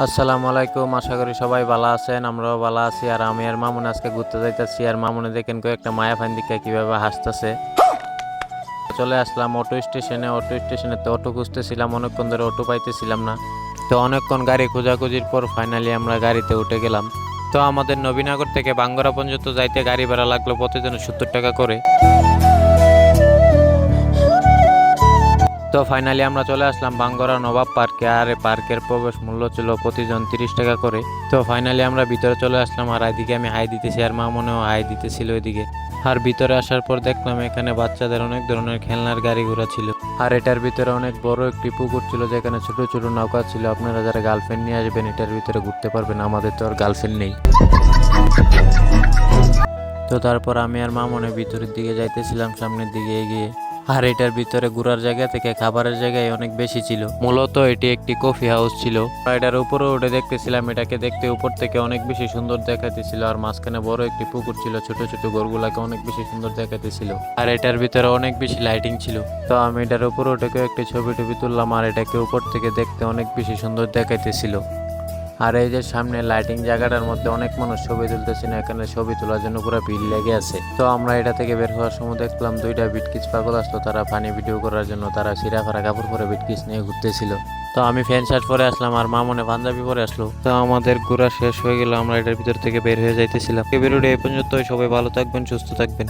আসসালামু আলাইকুম, আশা করি সবাই ভালো আছেন। আমরাও ভালো আছি। আর আমি আর মামুন আজকে ঘুরতে যাইতেছি। আর মামুনে দেখেন একটা মায়া ফাইন দিকে কিভাবে হাসতেছে। চলে আসলাম অটো স্টেশনে তো অটো খুঁজতেছিলাম, অনেকক্ষণ ধরে অটো পাইতেছিলাম না। তো অনেকক্ষণ গাড়ি খোঁজাখুঁজির পর ফাইনালি আমরা গাড়িতে উঠে গেলাম। তো আমাদের নবীনগর থেকে বাঙ্গরা পর্যন্ত যাইতে গাড়ি ভাড়া লাগলো প্রতিদিন 70 টাকা করে। তো ফাইনালি আমরা চলে আসলাম বাঙ্গরা নবাব পার্কে। আর এই পার্কের প্রবেশ মূল্য ছিল প্রতিজন 30 টাকা করে। তো ফাইনালি আমরা ভিতরে চলে আসলাম। আর এদিকে আমি হাই দিতেছি আর মা মনেও হাই দিতেছিল এদিকে। আর ভিতরে আসার পর দেখলাম এখানে বাচ্চাদের অনেক ধরনের খেলনার গাড়ি ঘোড়া ছিল। আর এটার ভিতরে অনেক বড় একটি পুকুর ছিল, যেখানে ছোট ছোট নৌকা ছিল। আপনারা যারা গার্লফ্রেন্ড নিয়ে আসবেন এটার ভিতরে ঘুরতে পারবেন। আমাদের তো আর গার্লফ্রেন্ড নেই। তো তারপর আমি আর মামনে ভিতরের দিকে যাইতেছিলাম, সামনের দিকে এগিয়ে। আর এটার ভিতরে ঘোরার জায়গা থেকে খাবারের জায়গায় অনেক বেশি ছিল। মূলত এটি একটি কফি হাউস ছিল। এটার উপরে উঠে দেখতেছিলাম, এটাকে দেখতে উপর থেকে অনেক বেশি সুন্দর দেখাইতেছিল। আর মাঝখানে বড় একটি পুকুর ছিল, ছোট ছোট ঘরগুলাকে অনেক বেশি সুন্দর দেখাইতেছিল। আর এটার ভিতরে অনেক বেশি লাইটিং ছিল। তো আমি এটার উপরে উঠে একটি ছবি টবি তুললাম। আর এটাকে উপর থেকে দেখতে অনেক বেশি সুন্দর দেখাইতেছিল। আর এই যে সামনে লাইটিং জায়গাটার মধ্যে অনেক মানুষ ছবি তুলতেছেন, এখানে ছবি তোলার জন্য পুরো ভিড় লেগে আছে। তো আমরা এটা থেকে বের হওয়ার সময় দেখলাম দুইটা বিটকিস পাগল আসলো, তারা পানি ভিডিও করার জন্য। তারা সিরা ফারা কাপড় পরে বিটকিস নিয়ে ঘুরতেছিল। তো আমি ফ্যান শার্ট পরে আসলাম আর মা মনে পাঞ্জাবি পরে আসলো। তো আমাদের ঘোরা শেষ হয়ে গেল, আমরা এটার ভিতর থেকে বের হয়ে যাইতেছিলাম। ভিডিওটা এই পর্যন্ত, সবাই ভালো থাকবেন, সুস্থ থাকবেন।